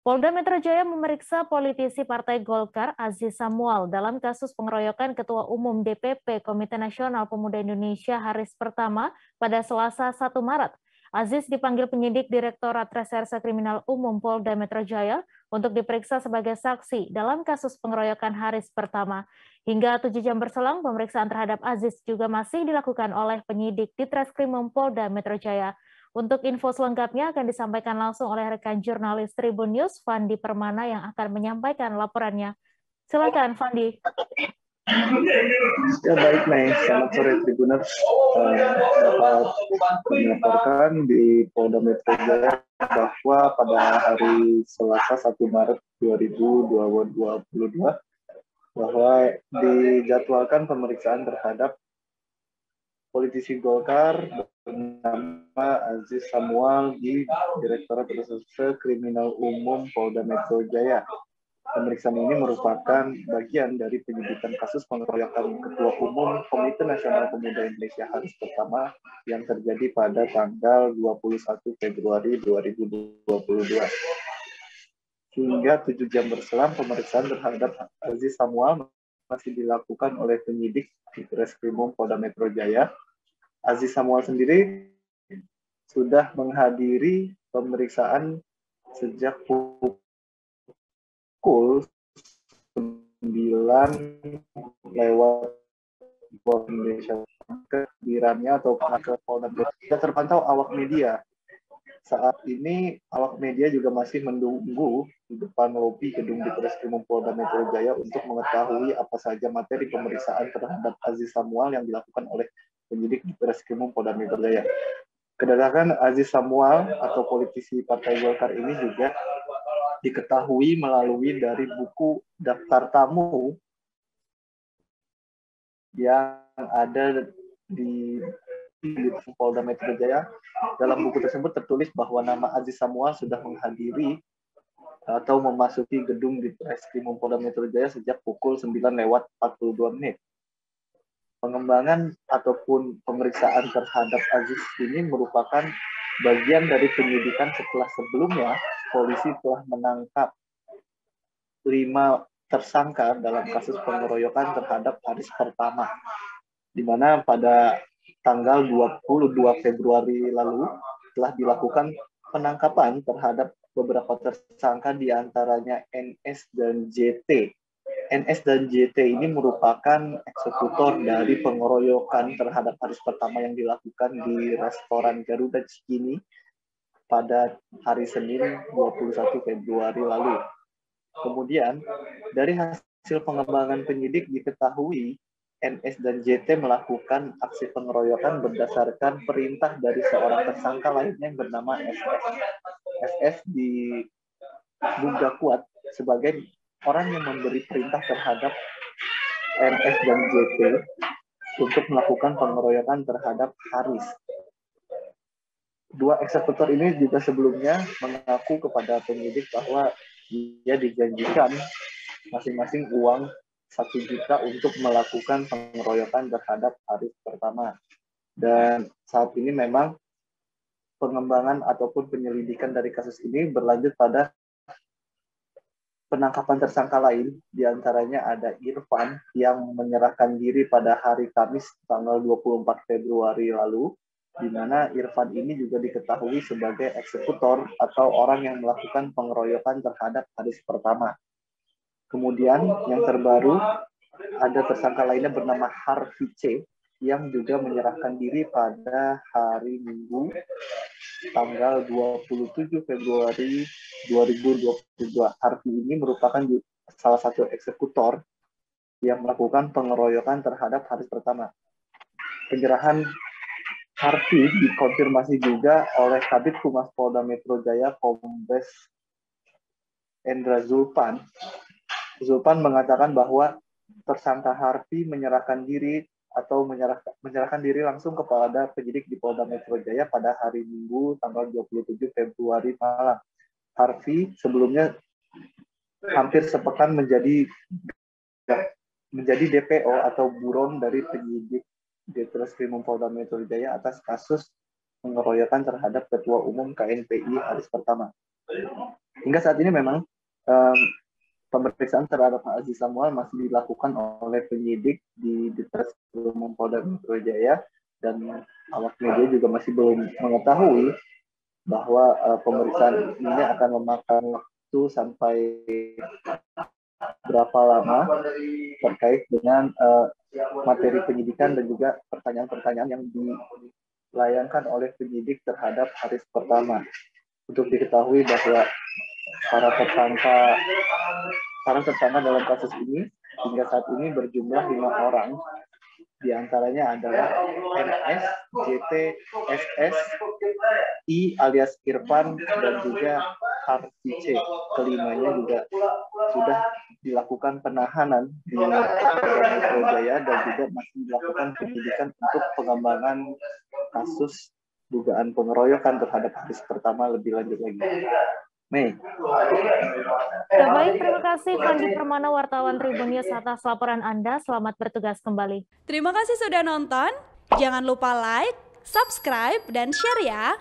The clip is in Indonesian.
Polda Metro Jaya memeriksa politisi Partai Golkar Aziz Samual dalam kasus pengeroyokan Ketua Umum DPP Komite Nasional Pemuda Indonesia Haris Pertama pada Selasa 1 Maret. Aziz dipanggil penyidik Direktorat Reserse Kriminal Umum Polda Metro Jaya untuk diperiksa sebagai saksi dalam kasus pengeroyokan Haris Pertama. Hingga 7 jam berselang, pemeriksaan terhadap Aziz juga masih dilakukan oleh penyidik di Treskrimum Polda Metro Jaya. Untuk info selengkapnya akan disampaikan langsung oleh rekan jurnalis Tribun News, Fandi Permana, yang akan menyampaikan laporannya. Silakan, Fandi. Ya baik, Mei. Selamat sore Tribuners. Dapat melaporkan di Polda Metro Jaya bahwa pada hari Selasa 1 Maret 2022 bahwa dijadwalkan pemeriksaan terhadap politisi Golkar bernama Aziz Samual di Direktorat Reserse Kriminal Umum Polda Metro Jaya. Pemeriksaan ini merupakan bagian dari penyidikan kasus pengeroyokan Ketua Umum Komite Nasional Pemuda Indonesia Haris Pertama yang terjadi pada tanggal 21 Februari 2022. Hingga 7 jam berselang, pemeriksaan terhadap Aziz Samual masih dilakukan oleh penyidik di Treskrimum Polda Metro Jaya. Aziz Samual sendiri sudah menghadiri pemeriksaan sejak pukul 9 lewat Indonesia kehadirannya atau ke Polda. Tidak terpantau awak media. Saat ini awak media juga masih menunggu di depan lobi gedung di Treskrimum Polda Metro Jaya untuk mengetahui apa saja materi pemeriksaan terhadap Aziz Samual yang dilakukan oleh penyidik di Treskrimum Polda Metro Jaya. Kedatangan Aziz Samual atau politisi Partai Golkar ini juga diketahui melalui dari buku daftar tamu yang ada di Polda Metro Jaya. Dalam buku tersebut tertulis bahwa nama Aziz Samual sudah menghadiri atau memasuki gedung di Treskrimum Polda Metro Jaya sejak pukul 9:42. Pengembangan ataupun pemeriksaan terhadap Aziz ini merupakan bagian dari penyidikan setelah sebelumnya polisi telah menangkap 5 tersangka dalam kasus pengeroyokan terhadap Haris Pertama, di mana pada tanggal 22 Februari lalu telah dilakukan penangkapan terhadap beberapa tersangka, diantaranya NS dan JT. NS dan JT ini merupakan eksekutor dari pengeroyokan terhadap Haris Pertama yang dilakukan di restoran Garuda Cikini pada hari Senin 21 Februari lalu. Kemudian, dari hasil pengembangan penyidik diketahui NS dan JT melakukan aksi pengeroyokan berdasarkan perintah dari seorang tersangka lainnya yang bernama SS. SS diduga kuat sebagai orang yang memberi perintah terhadap NS dan JT untuk melakukan pengeroyokan terhadap Haris. Dua eksekutor ini juga sebelumnya mengaku kepada penyidik bahwa dia dijanjikan masing-masing uang 1 juta untuk melakukan pengeroyokan terhadap Haris Pertama. Dan saat ini memang pengembangan ataupun penyelidikan dari kasus ini berlanjut pada penangkapan tersangka lain, diantaranya ada Irfan yang menyerahkan diri pada hari Kamis tanggal 24 Februari lalu, di mana Irfan ini juga diketahui sebagai eksekutor atau orang yang melakukan pengeroyokan terhadap Haris Pertama. Kemudian yang terbaru ada tersangka lainnya bernama Harvey C yang juga menyerahkan diri pada hari Minggu tanggal 27 Februari 2022. Harvey ini merupakan salah satu eksekutor yang melakukan pengeroyokan terhadap Haris Pertama. Penyerahan Harvey dikonfirmasi juga oleh Kabid Humas Polda Metro Jaya Kombes Endra Zulpan. Zulpan mengatakan bahwa tersangka Harvey menyerahkan diri atau menyerahkan diri langsung kepada penyidik di Polda Metro Jaya pada hari Minggu tanggal 27 Februari malam. Harvey sebelumnya hampir sepekan menjadi DPO atau buron dari penyidik di Treskrimum Polda Metro Jaya atas kasus pengeroyokan terhadap Ketua Umum KNPI Haris Pertama. Hingga saat ini memang pemeriksaan terhadap Aziz Samuel masih dilakukan oleh penyidik di Ditreskrimum Polda Metro Jaya, dan awak media juga masih belum mengetahui bahwa pemeriksaan ini akan memakan waktu sampai berapa lama terkait dengan materi penyidikan dan juga pertanyaan-pertanyaan yang dilayangkan oleh penyidik terhadap Haris pertama. Untuk diketahui bahwa para tersangka dalam kasus ini hingga saat ini berjumlah 5 orang. Di antaranya adalah MS, JT, SS, I alias Irfan, dan juga Harfice. Kelimanya juga sudah dilakukan penahanan di Polda Metro Jaya dan juga masih dilakukan penyidikan untuk pengembangan kasus dugaan pengeroyokan terhadap Haris pertama lebih lanjut lagi. Mei. Ya, baik, terima kasih Fandi Permana, wartawan Tribun News atas laporan Anda. Selamat bertugas kembali. Terima kasih sudah nonton. Jangan lupa like, subscribe, dan share ya.